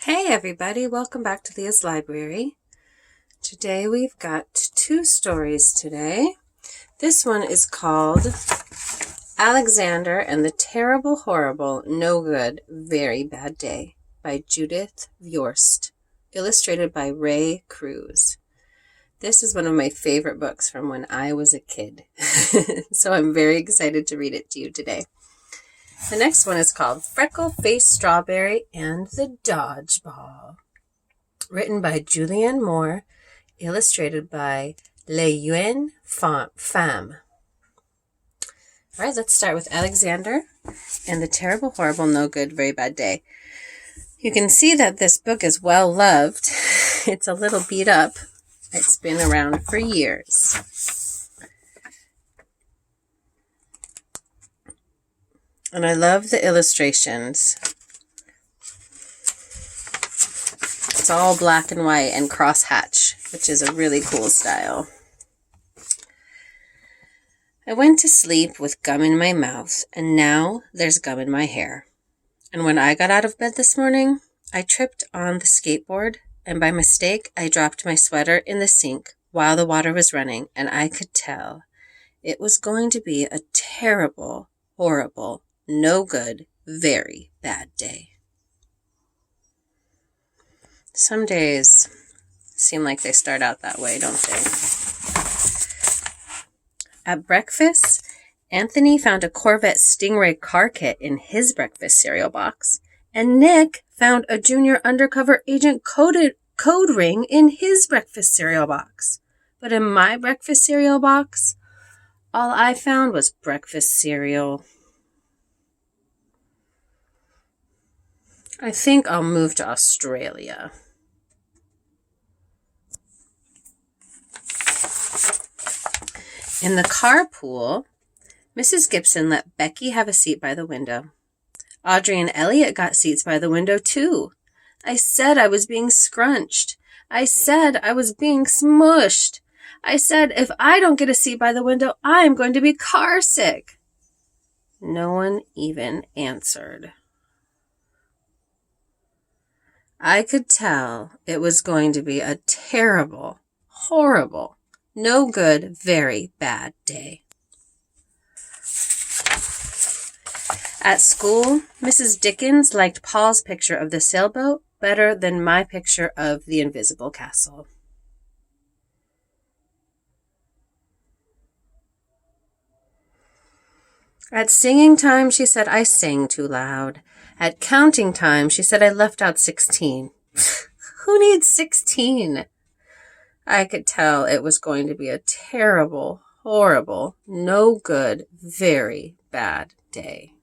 Hey everybody, welcome back to Leah's Library. Today we've got two stories today. This one is called Alexander and the Terrible, Horrible, No Good, Very Bad Day by Judith Viorst, illustrated by Ray Cruz. This is one of my favorite books from when I was a kid, so I'm very excited to read it to you today. The next one is called Freckleface, Strawberry, and the Dodgeball, written by Julianne Moore, illustrated by LeUyen, Pham. All right, let's start with Alexander and the Terrible, Horrible, No Good, Very Bad Day. You can see that this book is well loved. It's a little beat up. It's been around for years. And I love the illustrations. It's all black and white and crosshatch, which is a really cool style. I went to sleep with gum in my mouth, and now there's gum in my hair. And when I got out of bed this morning, I tripped on the skateboard, and by mistake, I dropped my sweater in the sink while the water was running, and I could tell it was going to be a terrible, horrible, no good, very bad day. Some days seem like they start out that way, don't they? At breakfast, Anthony found a Corvette Stingray car kit in his breakfast cereal box, and Nick found a junior undercover agent code ring in his breakfast cereal box. But in my breakfast cereal box, all I found was breakfast cereal. I think I'll move to Australia. In the carpool, Mrs. Gibson let Becky have a seat by the window. Audrey and Elliot got seats by the window too. I said I was being scrunched. I said I was being smushed. I said if I don't get a seat by the window, I'm going to be car sick. No one even answered. I could tell it was going to be a terrible, horrible, no good, very bad day. At school, Mrs. Dickens liked Paul's picture of the sailboat better than my picture of the invisible castle. At singing time, she said I sang too loud. At counting time, she said I left out 16. Who needs 16? I could tell it was going to be a terrible, horrible, no good, very bad day.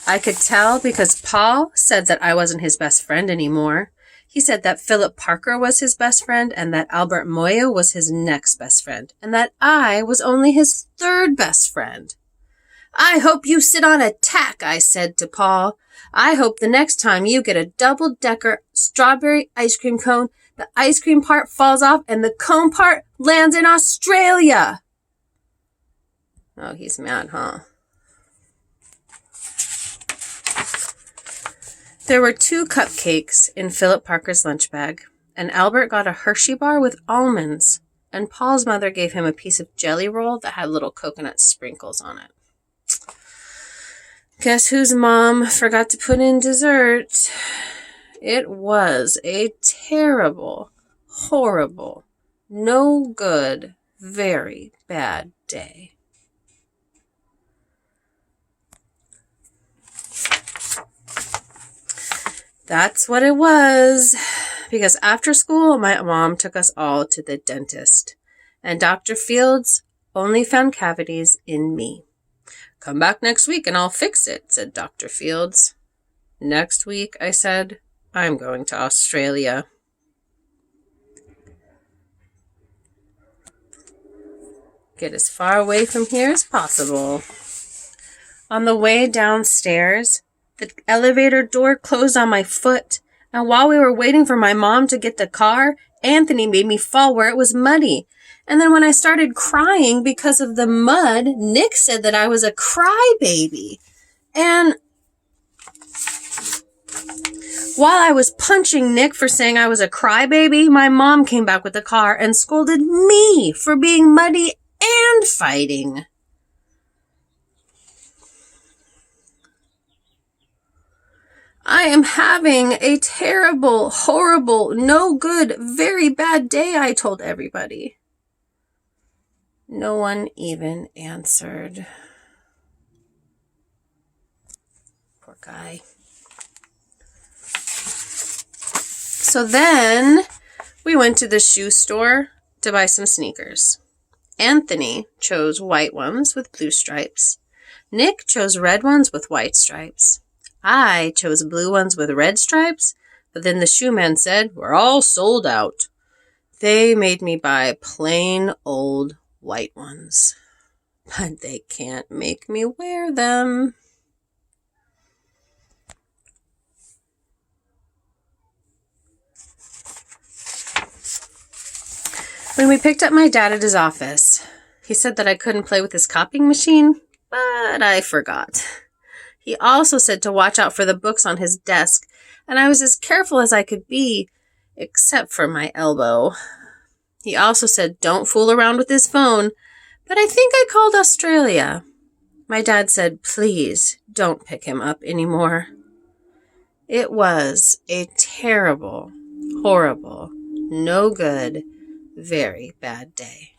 I could tell because Paul said that I wasn't his best friend anymore. He said that Philip Parker was his best friend and that Albert Moya was his next best friend and that I was only his third best friend. I hope you sit on a tack, I said to Paul. I hope the next time you get a double-decker strawberry ice cream cone, the ice cream part falls off and the cone part lands in Australia. Oh, he's mad, huh? There were 2 cupcakes in Philip Parker's lunch bag, and Albert got a Hershey bar with almonds, and Paul's mother gave him a piece of jelly roll that had little coconut sprinkles on it. Guess whose mom forgot to put in dessert? It was a terrible, horrible, no good, very bad day. That's what it was, because after school, my mom took us all to the dentist, and Dr. Fields only found cavities in me. Come back next week and I'll fix it, said Dr. Fields. Next week, I said, I'm going to Australia. Get as far away from here as possible. On the way downstairs, the elevator door closed on my foot, and while we were waiting for my mom to get the car, Anthony made me fall where it was muddy. And then when I started crying because of the mud, Nick said that I was a crybaby. And While I was punching Nick for saying I was a crybaby, my mom came back with the car and scolded me for being muddy and fighting. I am having a terrible, horrible, no good, very bad day, I told everybody. No one even answered. Poor guy. So then we went to the shoe store to buy some sneakers. Anthony chose white ones with blue stripes. Nick chose red ones with white stripes. I chose blue ones with red stripes, but then the shoe man said, "We're all sold out." They made me buy plain old white ones, but they can't make me wear them. When we picked up my dad at his office, he said that I couldn't play with his copying machine, but I forgot. He also said to watch out for the books on his desk, and I was as careful as I could be, except for my elbow. He also said don't fool around with his phone, but I think I called Australia. My dad said, please don't pick him up anymore. It was a terrible, horrible, no good, very bad day.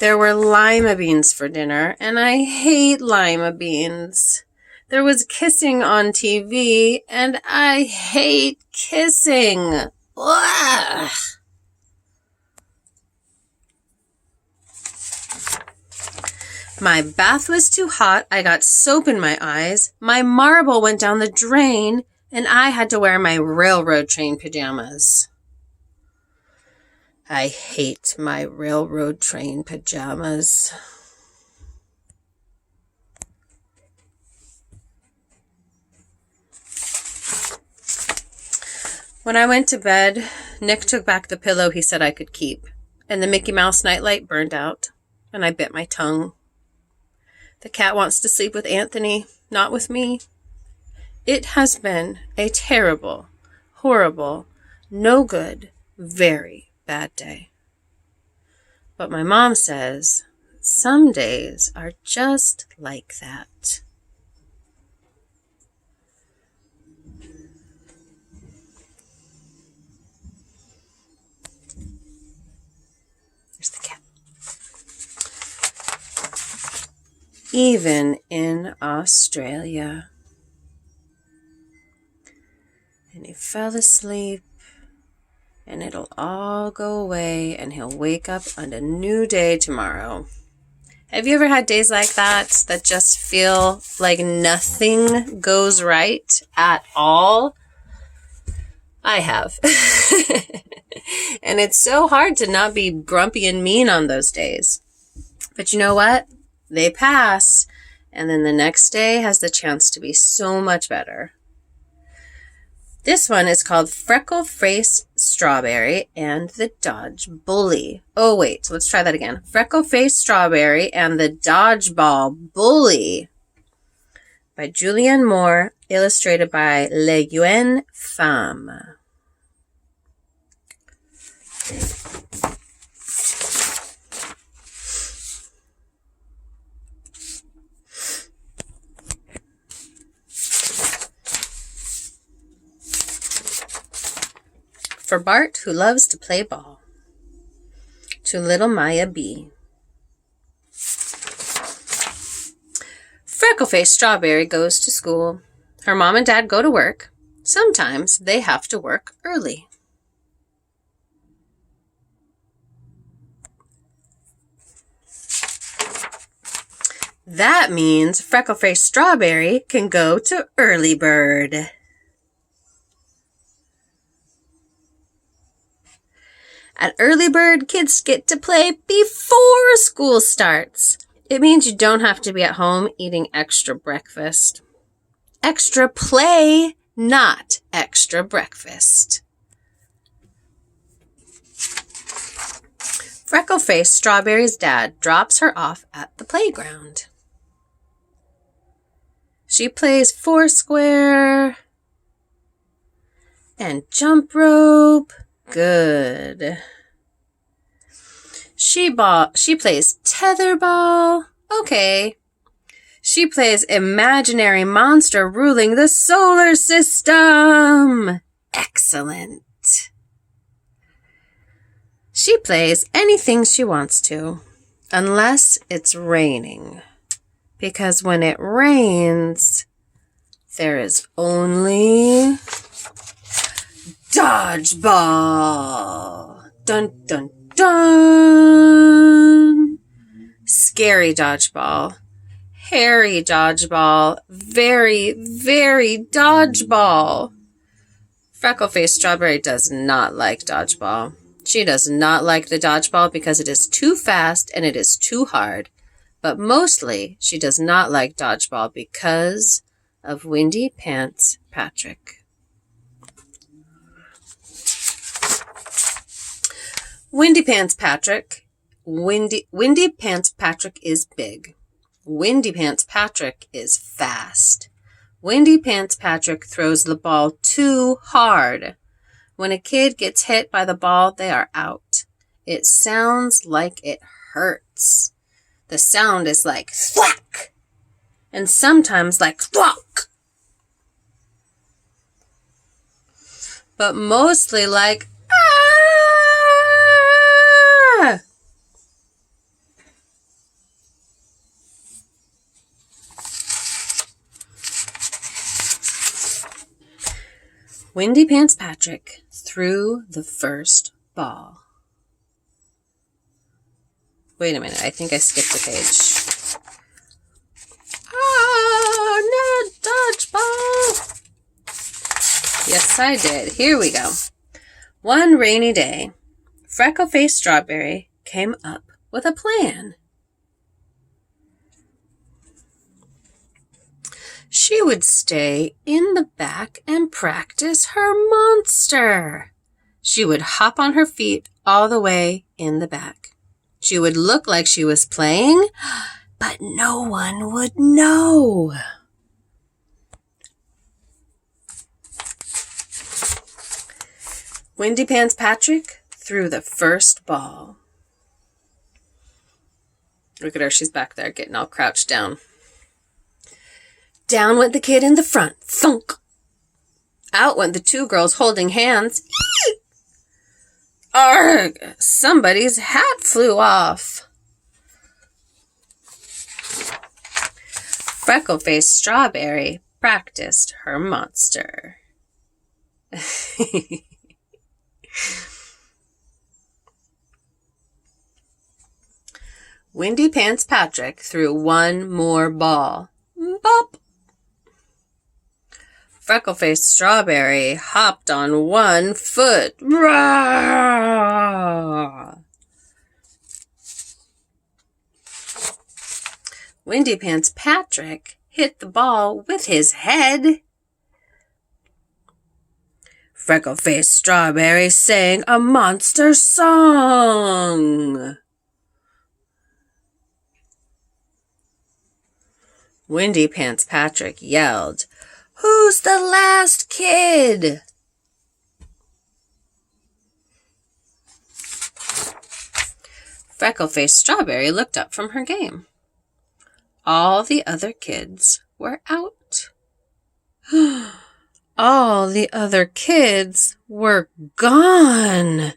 There were lima beans for dinner, and I hate lima beans. There was kissing on TV, and I hate kissing. Ugh. My bath was too hot. I got soap in my eyes. My marble went down the drain, and I had to wear my railroad train pajamas. I hate my railroad train pajamas. When I went to bed, Nick took back the pillow he said I could keep, and the Mickey Mouse nightlight burned out, and I bit my tongue. The cat wants to sleep with Anthony, not with me. It has been a terrible, horrible, no good, very bad day. But my mom says some days are just like that. There's the cat. Even in Australia. And he fell asleep. And it'll all go away, and he'll wake up on a new day tomorrow. Have you ever had days like that just feel like nothing goes right at all? I have. And it's so hard to not be grumpy and mean on those days. But you know what? They pass, and then the next day has the chance to be so much better. This one is called Freckleface Strawberry and the Dodgeball. Oh, wait. Let's try that again. Freckleface Strawberry and the Dodgeball Bully by Julianne Moore, illustrated by LeUyen, Pham. For Bart, who loves to play ball. To little Maya B. Freckleface Strawberry goes to school. Her mom and dad go to work. Sometimes they have to work early. That means Freckleface Strawberry can go to Early Bird. At Early Bird, kids get to play before school starts. It means you don't have to be at home eating extra breakfast. Extra play, not extra breakfast. Freckleface Strawberry's dad drops her off at the playground. She plays foursquare and jump rope. Good. She plays tetherball. Okay. She plays imaginary monster ruling the solar system. Excellent. She plays anything she wants to, unless it's raining. Because when it rains, there is only dodgeball. Dun, dun, dun. Scary dodgeball. Hairy dodgeball. Very, very dodgeball. Freckleface Strawberry does not like dodgeball. She does not like the dodgeball because it is too fast and it is too hard. But mostly, she does not like dodgeball because of Windy Pants Patrick. Windy Pants Patrick is big. Windy Pants Patrick is fast. Windy Pants Patrick throws the ball too hard. When a kid gets hit by the ball, they are out. It sounds like it hurts. The sound is like thwack, and sometimes like thwack, but mostly like ah! Windy Pants Patrick threw the first ball. Wait a minute, I think I skipped a page. Oh, no, dodgeball! Yes, I did. Here we go. One rainy day, Freckleface Strawberry came up with a plan. She would stay in the back and practice her monster. She would hop on her feet all the way in the back. She would look like she was playing, but no one would know. Windy Pants Patrick threw the first ball. Look at her, she's back there getting all crouched down. Down went the kid in the front, thunk. Out went the two girls holding hands. Arg! Somebody's hat flew off. Freckleface Strawberry practiced her monster. Windy Pants Patrick threw one more ball. Bop! Freckleface Strawberry hopped on one foot. Rah! Windy Pants Patrick hit the ball with his head. Freckleface Strawberry sang a monster song. Windy Pants Patrick yelled, "Who's the last kid?" Freckleface Strawberry looked up from her game. All the other kids were out. All the other kids were gone.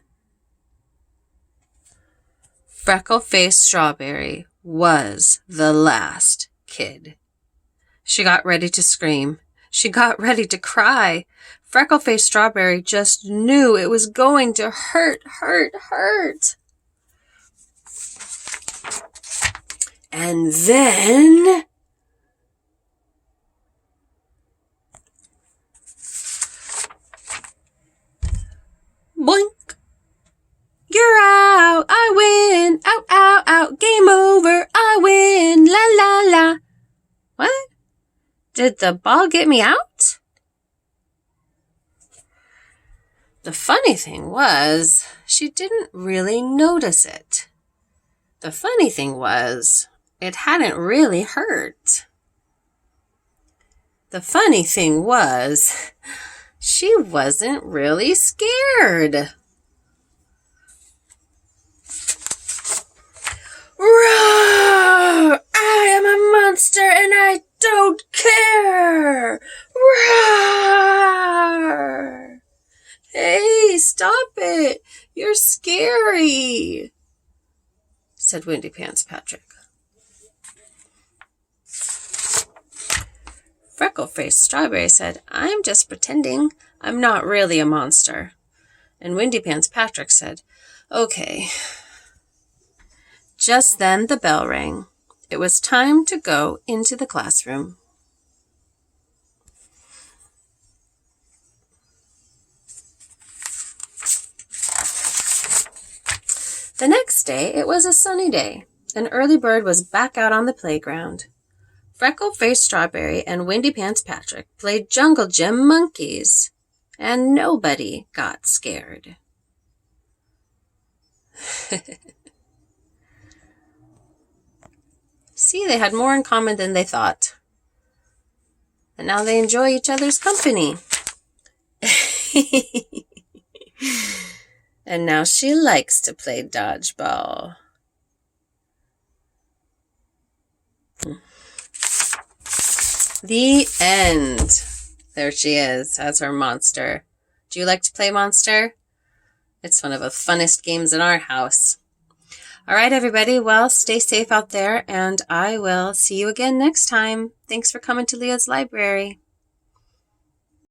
Freckleface Strawberry was the last kid. She got ready to scream. She got ready to cry. Freckleface Strawberry just knew it was going to hurt. And then... boink! You're out! I win! Out, out, out! Game over! I win! La, la, la! What? Did the ball get me out? The funny thing was, she didn't really notice it. The funny thing was, it hadn't really hurt. The funny thing was, she wasn't really scared. Roar! I am a monster and I don't care! Roar! Hey, stop it! You're scary, said Windy Pants Patrick. Freckleface Strawberry said, I'm just pretending. I'm not really a monster. And Windy Pants Patrick said, okay. Just then the bell rang. It was time to go into the classroom. The next day, it was a sunny day. An early bird was back out on the playground. Freckle-Faced Strawberry and Windy Pants Patrick played Jungle Gym monkeys, and nobody got scared. See, they had more in common than they thought. And now they enjoy each other's company. And now she likes to play dodgeball. The end. There she is as her monster. Do you like to play monster? It's one of the funnest games in our house. All right, everybody. Well, stay safe out there, and I will see you again next time. Thanks for coming to Leah's Library.